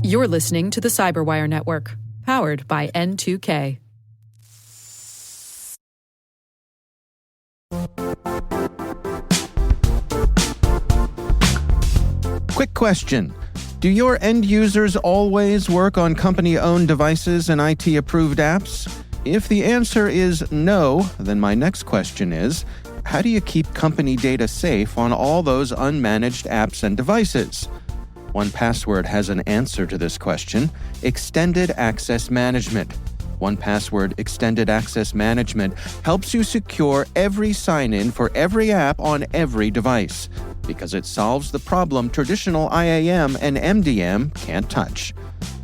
You're listening to the CyberWire Network, powered by N2K. Quick question. Do your end users always work on company-owned devices and IT-approved apps? If the answer is no, then my next question is, how do you keep company data safe on all those unmanaged apps and devices? 1Password has an answer to this question: Extended Access Management. 1Password Extended Access Management helps you secure every sign-in for every app on every device, because it solves the problem traditional IAM and MDM can't touch.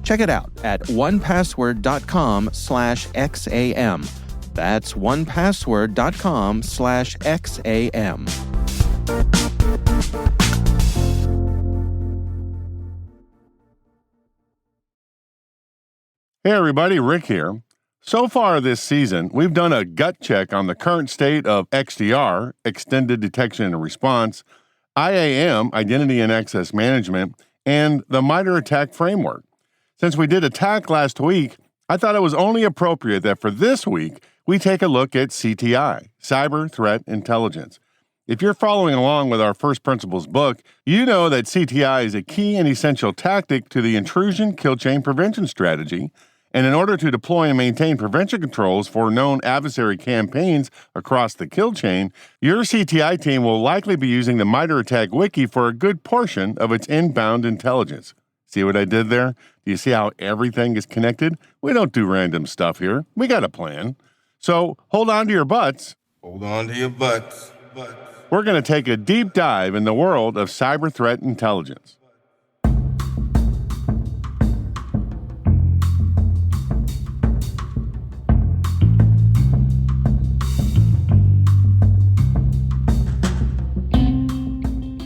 Check it out at 1password.com/XAM. That's 1password.com/XAM. Hey everybody, Rick here. So far this season, we've done a gut check on the current state of XDR, Extended Detection and Response, IAM, Identity and Access Management, and the MITRE ATT&CK framework. Since we did attack last week, I thought it was only appropriate that for this week, we take a look at CTI, Cyber Threat Intelligence. If you're following along with our First Principles book, you know that CTI is a key and essential tactic to the intrusion kill chain prevention strategy. And in order to deploy and maintain prevention controls for known adversary campaigns across the kill chain, your CTI team will likely be using the MITRE ATT&CK wiki for a good portion of its inbound intelligence. See what I did there? Do you see how everything is connected? We don't do random stuff here. We got a plan. So hold on to your butts. Hold on to your butts. We're going to take a deep dive in the world of cyber threat intelligence.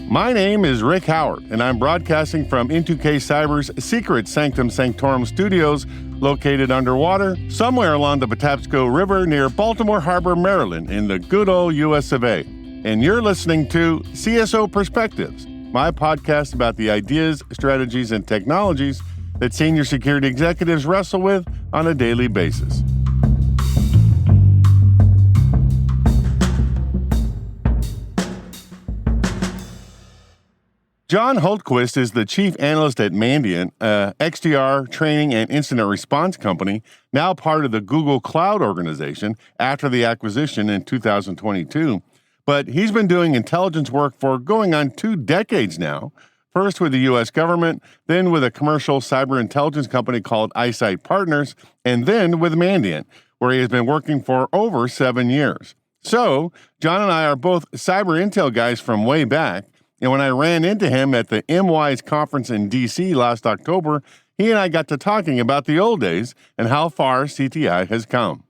My name is Rick Howard, and I'm broadcasting from N2K Cyber's secret Sanctum Sanctorum studios located underwater somewhere along the Patapsco River near Baltimore Harbor, Maryland, in the good old US of A. And you're listening to CSO Perspectives, my podcast about the ideas, strategies, and technologies that senior security executives wrestle with on a daily basis. John Hultquist is the chief analyst at Mandiant, a XDR training and incident response company, now part of the Google Cloud organization after the acquisition in 2022. But he's been doing intelligence work for going on 2 decades now, first with the U.S. government, then with a commercial cyber intelligence company called Eyesight Partners, and then with Mandiant, where he has been working for over 7 years. So, John and I are both cyber intel guys from way back, and when I ran into him at the MWise conference in D.C. last October, he and I got to talking about the old days and how far CTI has come.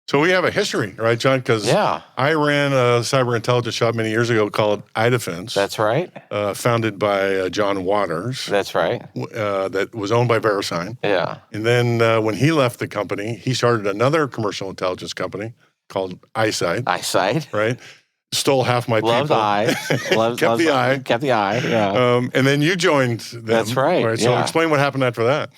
So we have a history, right, John? Because I ran a cyber intelligence shop many years ago called iDefense. That's right. Founded by John Waters. That's right. That was owned by VeriSign. Yeah. And then when he left the company, he started another commercial intelligence company called Eyesight. Eyesight. Right. Stole half my Loved people. Eye. Kept the eye. Kept the eye, yeah. And then you joined them. That's right. So explain what happened after that.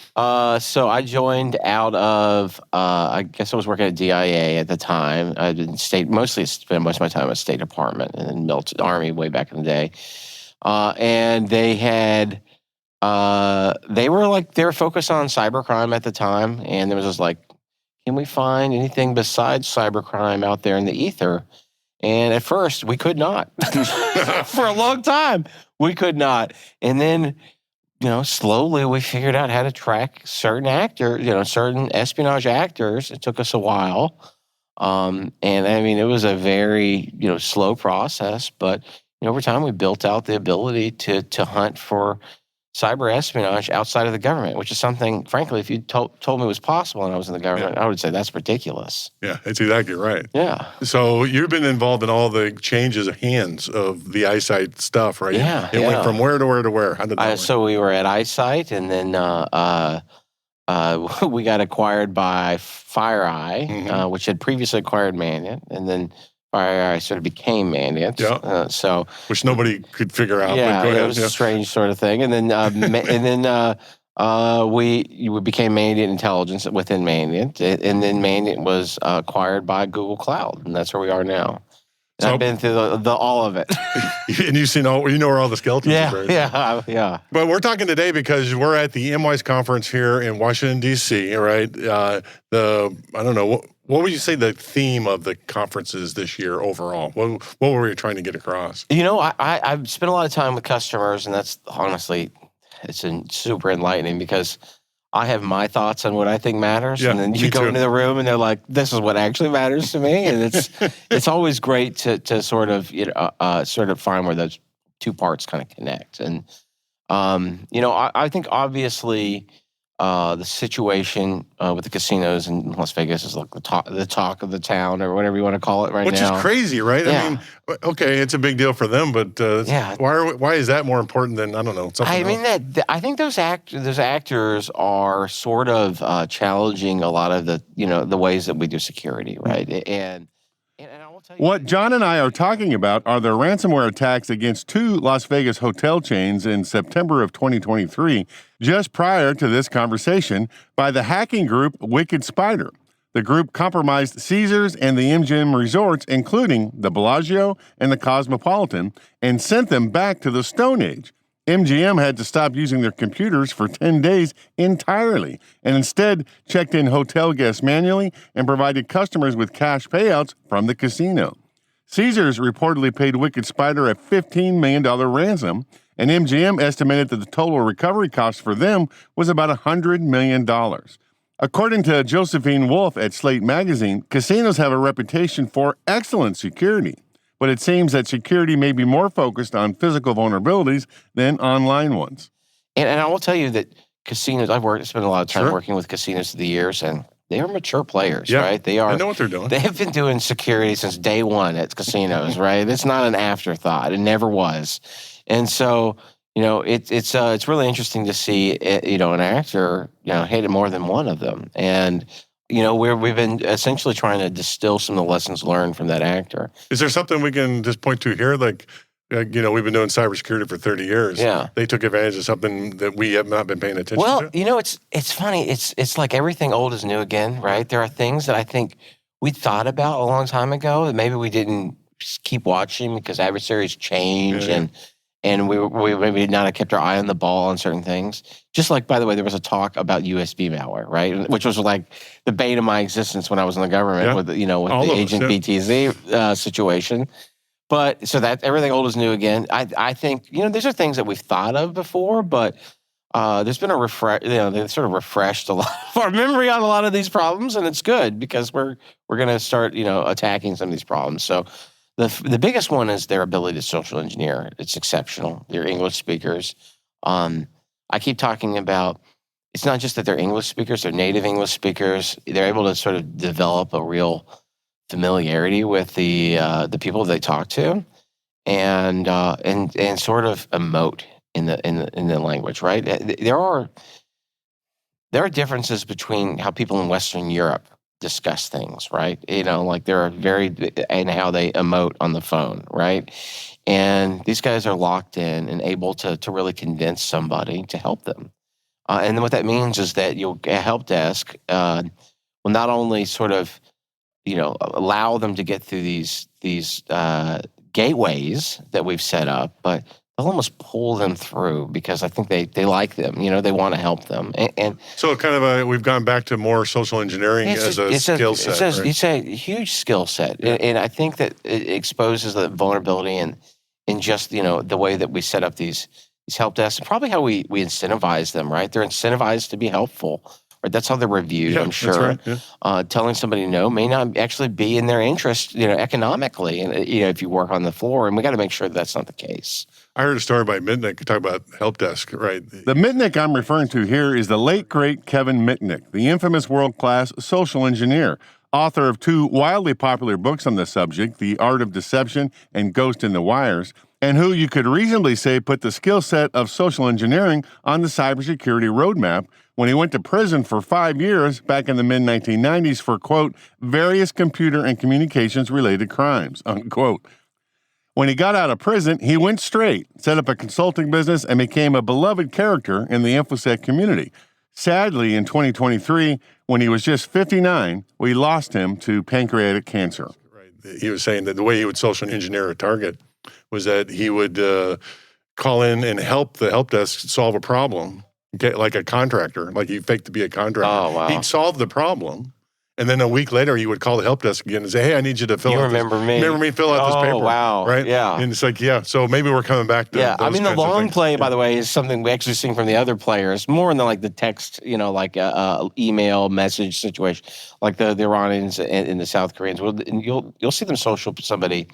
So I joined out of, I guess I was working at DIA at the time. I did mostly spent most of my time at State Department and then Army way back in the day. And they had, they were focused on cybercrime at the time. And there was just like, can we find anything besides cybercrime out there in the ether? And at first, we could not. For a long time, we could not. And then, slowly we figured out how to track certain actors, certain espionage actors. It took us a while. And I mean, it was a very, slow process. But, over time, we built out the ability to hunt for cyber espionage outside of the government, which is something, frankly, if you told me was possible and I was in the government, I would say that's ridiculous. Yeah, that's exactly right. Yeah. So you've been involved in all the changes of hands of the Eyesight stuff, right? Yeah. It went from where to where to where? How did that work? So we were at Eyesight, and then we got acquired by FireEye, which had previously acquired Mandiant, and then I sort of became Mandiant. Yeah. Which nobody could figure out. Yeah, but go ahead. It was a strange sort of thing. And then we became Mandiant Intelligence within Mandiant, and then Mandiant was acquired by Google Cloud, and that's where we are now. And I've been through the all of it. And you've seen you know where all the skeletons are buried. Yeah. But we're talking today because we're at the MWise conference here in Washington, D.C., right? I don't know, what would you say the theme of the conference is this year overall? What were we trying to get across? You know, I've spent a lot of time with customers, and that's honestly, it's super enlightening because I have my thoughts on what I think matters, and then you go into the room and they're like, "This is what actually matters to me," and it's always great to sort of find where those two parts kind of connect. And I think obviously the situation with the casinos in Las Vegas is like the talk of the town, or whatever you want to call it now. Which is crazy, right? Yeah. I mean, okay, it's a big deal for them, but why is that more important than, I don't know, something else? I think those actors are sort of challenging a lot of the ways that we do security, right? And I will tell you, what John and I are talking about are the ransomware attacks against 2 Las Vegas hotel chains in September of 2023, just prior to this conversation, by the hacking group Wicked Spider. The group compromised Caesars and the MGM resorts, including the Bellagio and the Cosmopolitan, and sent them back to the Stone Age. MGM had to stop using their computers for 10 days entirely, and instead checked in hotel guests manually and provided customers with cash payouts from the casino. Caesars reportedly paid Wicked Spider a $15 million ransom, and MGM estimated that the total recovery cost for them was about $100 million. According to Josephine Wolf at Slate Magazine, casinos have a reputation for excellent security, but it seems that security may be more focused on physical vulnerabilities than online ones. And I will tell you that casinos, spent a lot of time working with casinos through the years, and they are mature players, right? They know what they're doing. They have been doing security since day one at casinos, right? It's not an afterthought. It never was. And so, it's really interesting to see, an actor, hit more than one of them. And we've been essentially trying to distill some of the lessons learned from that actor. Is there something we can just point to here? Like, we've been doing cybersecurity for 30 years. Yeah. They took advantage of something that we have not been paying attention to. Well, it's funny. It's like everything old is new again, right? There are things that I think we thought about a long time ago that maybe we didn't keep watching because adversaries change and we maybe did not have kept our eye on the ball on certain things. Just like, by the way, there was a talk about USB malware, right? Which was like the bane of my existence when I was in the government with the Agent BTZ situation. But so that everything old is new again. I think, these are things that we've thought of before, but there's been a refresh, they sort of refreshed a lot of our memory on a lot of these problems, and it's good because we're going to start, attacking some of these problems. So the biggest one is their ability to social engineer. It's exceptional. They're English speakers. I keep talking about, it's not just that they're English speakers, they're native English speakers. They're able to sort of develop a real familiarity with the people they talk to, and sort of emote in the language, right? There are differences between how people in Western Europe discuss things, right? Like there are and how they emote on the phone, right? And these guys are locked in and able to really convince somebody to help them. And then what that means is that a help desk will not only sort of allow them to get through these gateways that we've set up, but they'll almost pull them through because I think they like them. They want to help them. And so kind of we've gone back to more social engineering as a skill set. Right? It's a huge skill set. Yeah. And I think that it exposes the vulnerability in just, the way that we set up these help desks and probably how we incentivize them, right? They're incentivized to be helpful. Right, that's how they're reviewed, I'm sure. That's right, telling somebody no may not actually be in their interest, economically, and if you work on the floor, and we got to make sure that's not the case. I heard a story by Mitnick talk about help desk, right? The Mitnick I'm referring to here is the late, great Kevin Mitnick, the infamous world-class social engineer, author of 2 wildly popular books on the subject, The Art of Deception and Ghost in the Wires. and who you could reasonably say put the skill set of social engineering on the cybersecurity roadmap when he went to prison for 5 years back in the mid-1990s for, quote, various computer and communications-related crimes, unquote. When he got out of prison, he went straight, set up a consulting business, and became a beloved character in the InfoSec community. Sadly, in 2023, when he was just 59, we lost him to pancreatic cancer. Right. He was saying that the way he would social engineer a target was that he would call in and help the help desk solve a problem, like a contractor, like he faked to be a contractor. Oh, wow. He'd solve the problem, and then a week later he would call the help desk again and say, hey, I need you to fill out remember this. me. Remember me, fill out this paper. Oh, wow. Right? Yeah. And it's like, yeah, so maybe we're coming back to Yeah, those I mean, the kinds of long things. play, by the way, is something we actually seen from the other players, more in the like the text, like email message situation, like the Iranians and the South Koreans. Well, and you'll see them social somebody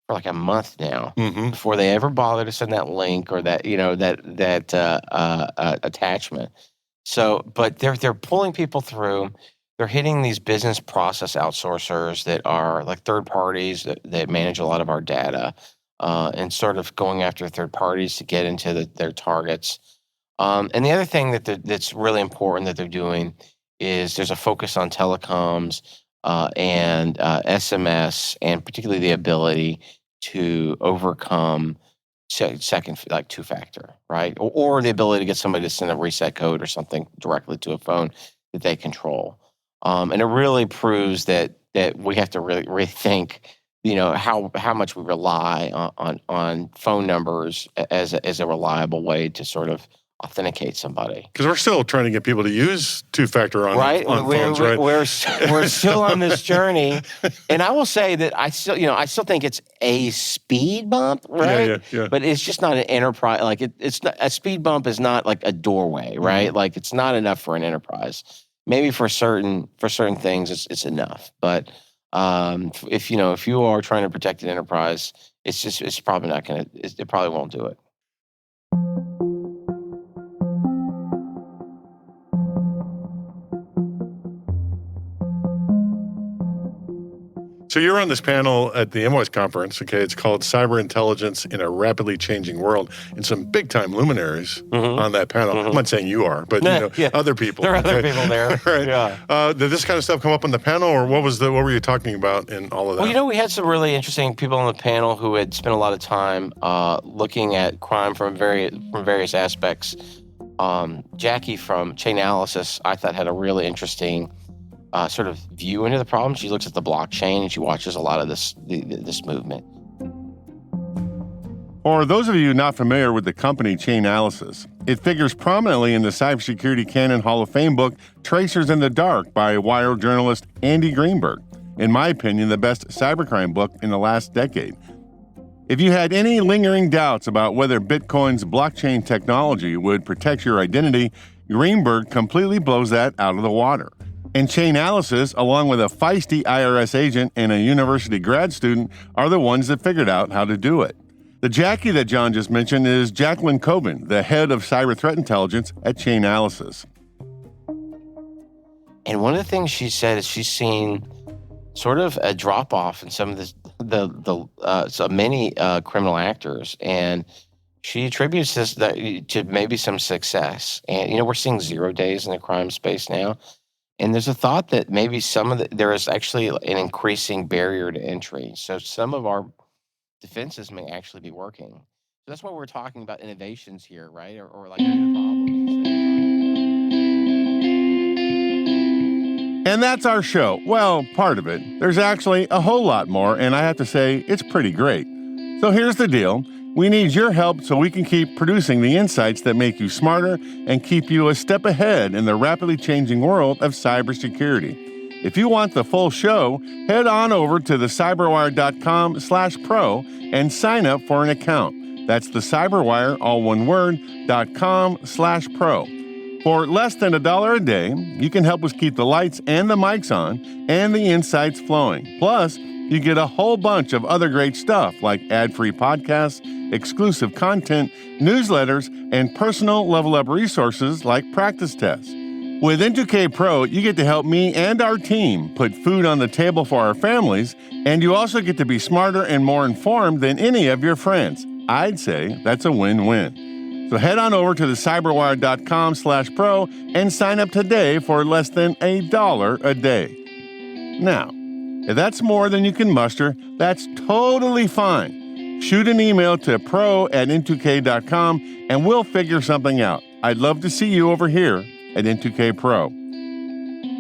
for like a month now before they ever bother to send that link or that attachment. So, but they're pulling people through. They're hitting these business process outsourcers that are like third parties that manage a lot of our data, and sort of going after third parties to get into their targets. And the other thing that's really important that they're doing is there's a focus on telecoms and SMS, and particularly the ability to overcome second, like two-factor, right? Or the ability to get somebody to send a reset code or something directly to a phone that they control. And it really proves that we have to really rethink, how much we rely on phone numbers as a reliable way to sort of authenticate somebody. Because we're still trying to get people to use two-factor on phones, right? We're still on this journey, and I will say that I still think it's a speed bump, right? Yeah. But it's just not an enterprise. Like it's not a speed bump is not like a doorway, right? Like it's not enough for an enterprise. Maybe for certain things it's enough, but if you are trying to protect an enterprise, it's probably not going to. It probably won't do it. So you're on this panel at the MWISE conference, okay? It's called Cyber Intelligence in a Rapidly Changing World, and some big-time luminaries on that panel. I'm not saying you are, but other people. There are other people there. Right. Yeah. Did this kind of stuff come up on the panel, or what were you talking about in all of that? Well, we had some really interesting people on the panel who had spent a lot of time looking at crime from various aspects. Jackie from Chainalysis, I thought, had a really interesting sort of view into the problem. She looks at the blockchain and she watches a lot of this movement. For those of you not familiar with the company Chainalysis, it figures prominently in the Cybersecurity Canon Hall of Fame book Tracers in the Dark by wire journalist Andy Greenberg. In my opinion, the best cybercrime book in the last decade. If you had any lingering doubts about whether Bitcoin's blockchain technology would protect your identity, Greenberg completely blows that out of the water. And Chainalysis, along with a feisty IRS agent and a university grad student, are the ones that figured out how to do it. The Jackie that John just mentioned is Jacqueline Coben, the head of cyber threat intelligence at Chainalysis. And one of the things she said is she's seen sort of a drop-off in some of many criminal actors, and she attributes this to maybe some success. And, we're seeing 0 days in the crime space now. And there's a thought that maybe there is actually an increasing barrier to entry. So some of our defenses may actually be working. So that's why we're talking about innovations here, right? Or like problems. And that's our show. Well, part of it. There's actually a whole lot more, and I have to say, it's pretty great. So here's the deal. We need your help so we can keep producing the insights that make you smarter and keep you a step ahead in the rapidly changing world of cybersecurity. If you want the full show, head on over to thecyberwire.com/pro and sign up for an account. That's the CyberWire, all one word, .com/pro. For less than $1 a day, you can help us keep the lights and the mics on and the insights flowing. Plus, you get a whole bunch of other great stuff like ad-free podcasts, exclusive content, newsletters, and personal level-up resources like practice tests. With N2K Pro, you get to help me and our team put food on the table for our families, and you also get to be smarter and more informed than any of your friends. I'd say that's a win-win. So head on over to the cyberwire.com/pro and sign up today for less than $1 a day. Now, if that's more than you can muster, that's totally fine. Shoot an email to pro@n2k.com and we'll figure something out. I'd love to see you over here at N2K Pro.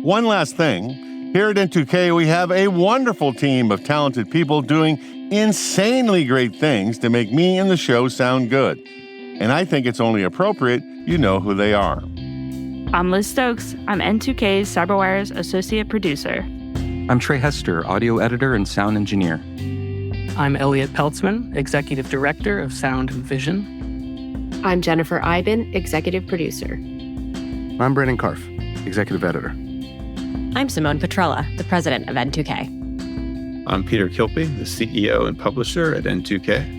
One last thing. Here at N2K, we have a wonderful team of talented people doing insanely great things to make me and the show sound good. And I think it's only appropriate you know who they are. I'm Liz Stokes. I'm N2K's CyberWire's associate producer. I'm Trey Hester, audio editor and sound engineer. I'm Elliot Peltzman, executive director of Sound and Vision. I'm Jennifer Iben, executive producer. I'm Brandon Karff, executive editor. I'm Simone Petrella, the president of N2K. I'm Peter Kilpie, the CEO and publisher at N2K.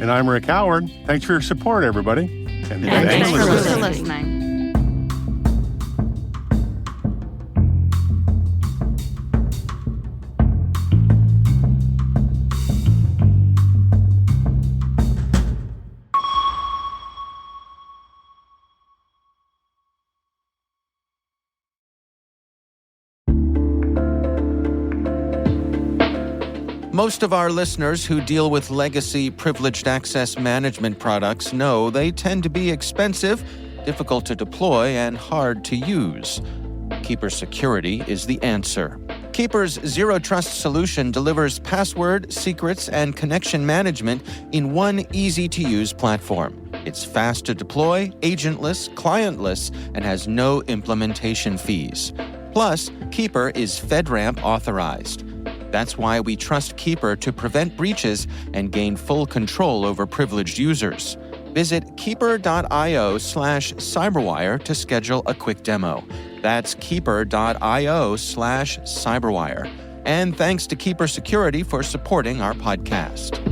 And I'm Rick Howard. Thanks for your support, everybody. And thanks for listening. Most of our listeners who deal with legacy privileged access management products know they tend to be expensive, difficult to deploy, and hard to use. Keeper Security is the answer. Keeper's Zero Trust solution delivers password, secrets, and connection management in one easy-to-use platform. It's fast to deploy, agentless, clientless, and has no implementation fees. Plus, Keeper is FedRAMP authorized. That's why we trust Keeper to prevent breaches and gain full control over privileged users. Visit keeper.io/cyberwire to schedule a quick demo. That's keeper.io/cyberwire. And thanks to Keeper Security for supporting our podcast.